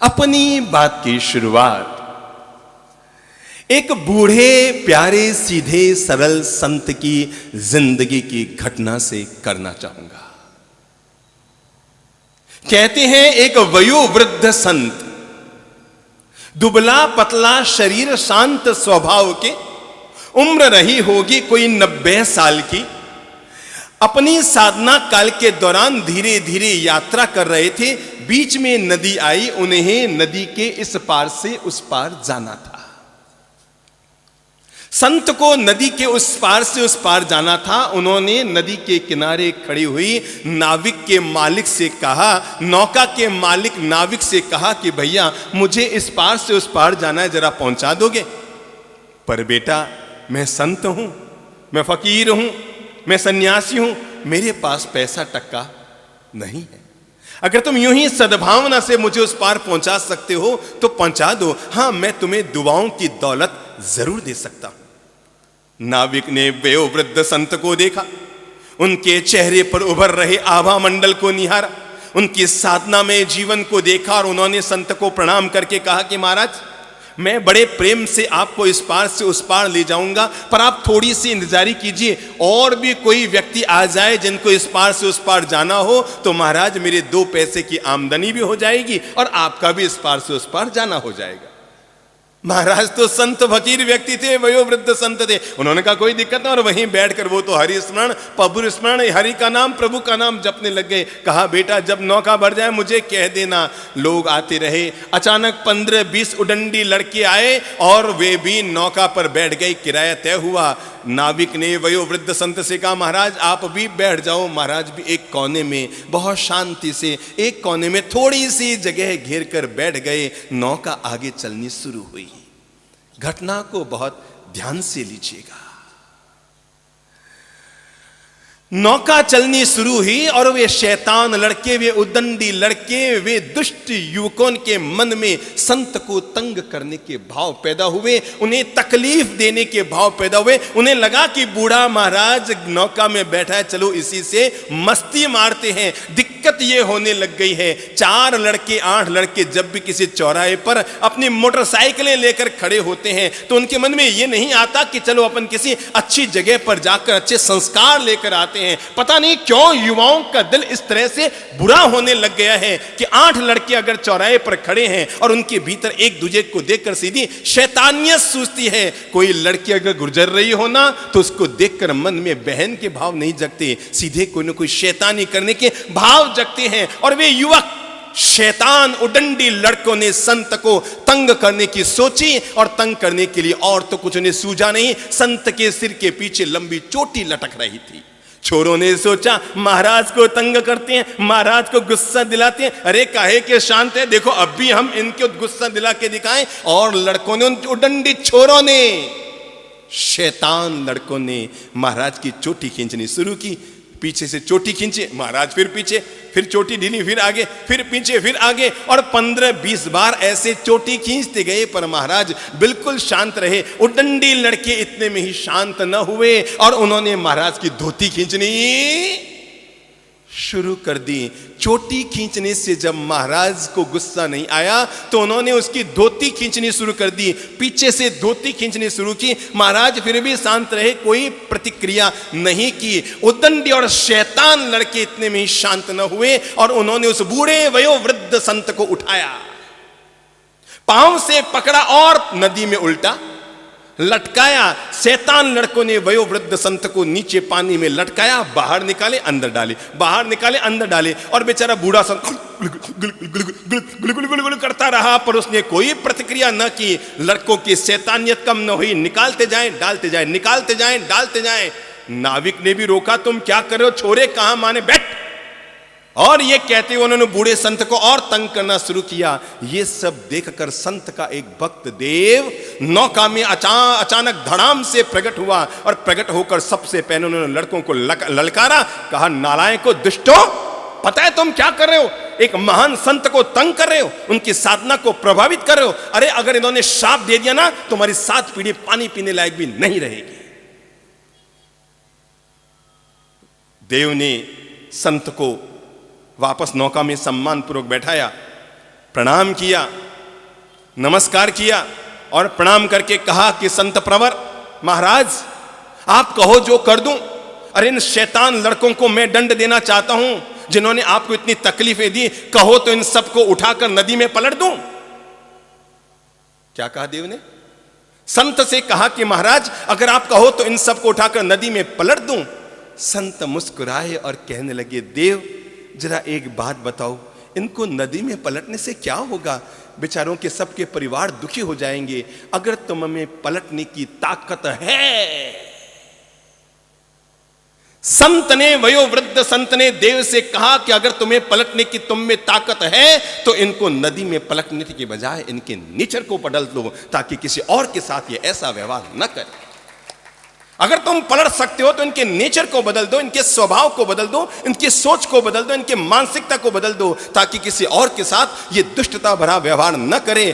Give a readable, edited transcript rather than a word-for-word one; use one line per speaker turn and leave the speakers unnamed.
अपनी बात की शुरुआत एक बूढ़े प्यारे सीधे सरल संत की जिंदगी की घटना से करना चाहूंगा। कहते हैं एक वयोवृद्ध संत, दुबला पतला शरीर, शांत स्वभाव के, उम्र रही होगी कोई 90 साल की, अपनी साधना काल के दौरान धीरे धीरे यात्रा कर रहे थे। बीच में नदी आई, उन्हें नदी के इस पार से उस पार जाना था। संत को नदी के उस पार से उस पार जाना था। उन्होंने नदी के किनारे खड़ी हुई नाविक के मालिक से कहा, नौका के मालिक नाविक से कहा कि भैया मुझे इस पार से उस पार जाना है, जरा पहुंचा दोगे? पर बेटा मैं संत हूं, मैं फकीर हूं, मैं सन्यासी हूं, मेरे पास पैसा टक्का नहीं है। अगर तुम यूं ही सद्भावना से मुझे उस पार पहुंचा सकते हो तो पहुंचा दो। हां, मैं तुम्हें दुआओं की दौलत जरूर दे सकता हूं। नाविक ने वयोवृद्ध संत को देखा, उनके चेहरे पर उभर रहे आभा मंडल को निहारा, उनकी साधना में जीवन को देखा और उन्होंने संत को प्रणाम करके कहा कि महाराज, मैं बड़े प्रेम से आपको इस पार से उस पार ले जाऊंगा, पर आप थोड़ी सी इंतजारी कीजिए। और भी कोई व्यक्ति आ जाए जिनको इस पार से उस पार जाना हो तो महाराज मेरे 2 पैसे की आमदनी भी हो जाएगी और आपका भी इस पार से उस पार जाना हो जाएगा। महाराज तो संत फकीर व्यक्ति थे, वयोवृद्ध संत थे। उन्होंने कहा कोई दिक्कत नहीं, और वहीं बैठकर वो तो हरि स्मरण प्रभु स्मरण, हरि का नाम प्रभु का नाम जपने लग गए। कहा बेटा जब नौका भर जाए मुझे कह देना। लोग आते रहे। अचानक 15-20 उडंडी लड़के आए और वे भी नौका पर बैठ गए। किराया तय हुआ। नाविक ने वयोवृद्ध संत से कहा महाराज आप भी बैठ जाओ। महाराज भी एक कोने में बहुत शांति से एक कोने में थोड़ी सी जगह घेर कर बैठ गए। नौका आगे चलनी शुरू हुई। घटना को बहुत ध्यान से लीजिएगा। नौका चलनी शुरू हुई और वे शैतान लड़के, वे उदंडी लड़के, वे दुष्ट युवकों के मन में संत को तंग करने के भाव पैदा हुए, उन्हें तकलीफ देने के भाव पैदा हुए। उन्हें लगा कि बूढ़ा महाराज नौका में बैठा है, चलो इसी से मस्ती मारते हैं। दिक्कत ये होने लग गई है, 4 लड़के 8 लड़के जब भी किसी चौराहे पर अपनी मोटरसाइकिलें लेकर खड़े होते हैं तो उनके मन में ये नहीं आता कि चलो अपन किसी अच्छी जगह पर जाकर अच्छे संस्कार लेकर आते हैं। पता नहीं क्यों युवाओं का दिल इस तरह से बुरा होने लग गया है कि 8 लड़के अगर चौराहे पर खड़े हैं और उनके भीतर एक दूसरे को देखकर सीधी शैतानियत सूझती है। कोई लड़की अगर गुजर रही हो ना तो उसको देखकर मन में बहन के भाव नहीं जगते, सीधे कोई ना कोई शैतानी करने के भाव जगते हैं। और वे युवक शैतान उडंडी लड़कों ने संत को तंग करने की सोची और तंग करने के लिए और तो कुछ उन्हें सूझा नहीं। संत के सिर के पीछे लंबी चोटी लटक रही थी। छोरों ने सोचा महाराज को तंग करते हैं, महाराज को गुस्सा दिलाते हैं। अरे काहे के शांत है, देखो अब भी हम इनको गुस्सा दिला के दिखाएं। और लड़कों ने, उडंडी छोरों ने, शैतान लड़कों ने महाराज की चोटी खींचनी शुरू की। पीछे से चोटी खींचे, महाराज फिर पीछे, फिर चोटी ढीली, फिर आगे, फिर पीछे, फिर आगे, और 15-20 बार ऐसे चोटी खींचते गए। पर महाराज बिल्कुल शांत रहे। उडंडी लड़के इतने में ही शांत न हुए और उन्होंने महाराज की धोती खींचनी शुरू कर दी। चोटी खींचने से जब महाराज को गुस्सा नहीं आया तो उन्होंने उसकी धोती खींचनी शुरू कर दी। पीछे से धोती खींचनी शुरू की। महाराज फिर भी शांत रहे, कोई प्रतिक्रिया नहीं की। उदंडी और शैतान लड़के इतने में ही शांत न हुए और उन्होंने उस बूढ़े वयोवृद्ध संत को उठाया, पांव से पकड़ा और नदी में उल्टा लटकाया। शैतान लड़कों ने वयोवृद्ध संत को नीचे पानी में लटकाया, बाहर निकाले अंदर डाले, बाहर निकाले अंदर डाले, और बेचारा बूढ़ा संत गुल करता रहा पर उसने कोई प्रतिक्रिया न की। लड़कों की शैतानियत कम न हुई, निकालते जाएं डालते जाएं, निकालते जाएं डालते जाएं। नाविक ने भी रोका, तुम क्या कर रहे हो, छोरे कहां माने, बैठ। और ये कहते हुए उन्होंने बूढ़े संत को और तंग करना शुरू किया। ये सब देखकर संत का एक भक्त देव नौका में अचानक धड़ाम से प्रकट हुआ और प्रकट होकर सबसे पहले उन्होंने लड़कों को ललकारा। कहा नालायकों, दुष्टों, पता है तुम क्या कर रहे हो, एक महान संत को तंग कर रहे हो, उनकी साधना को प्रभावित कर रहे हो। अरे अगर इन्होंने शाप दे दिया ना तुम्हारी 7 पीढ़ी पानी पीने लायक भी नहीं रहेगी। देव ने संत को वापस नौका में सम्मान पूर्वक बैठाया। प्रणाम किया, नमस्कार किया और प्रणाम करके कहा कि संत प्रवर महाराज आप कहो जो कर दूं। अरे इन शैतान लड़कों को मैं दंड देना चाहता हूं जिन्होंने आपको इतनी तकलीफें दी, कहो तो इन सबको उठाकर नदी में पलट दूं। क्या कहा देव ने? संत से कहा कि महाराज अगर आप कहो तो इन सबको उठाकर नदी में पलट दूं। संत मुस्कुराए और कहने लगे, देव जरा एक बात बताओ, इनको नदी में पलटने से क्या होगा? बेचारों के सबके परिवार दुखी हो जाएंगे। अगर तुम में पलटने की ताकत है। संत ने, वयोवृद्ध संत ने देव से कहा कि अगर तुम्हें पलटने की तुम में ताकत है तो इनको नदी में पलटने के बजाय इनके नेचर को बदल दो, ताकि किसी और के साथ ये ऐसा व्यवहार न करे। अगर तुम पलट सकते हो तो इनके नेचर को बदल दो, इनके स्वभाव को बदल दो, इनकी सोच को बदल दो, इनके मानसिकता को बदल दो, ताकि किसी और के साथ ये दुष्टता भरा व्यवहार न करे।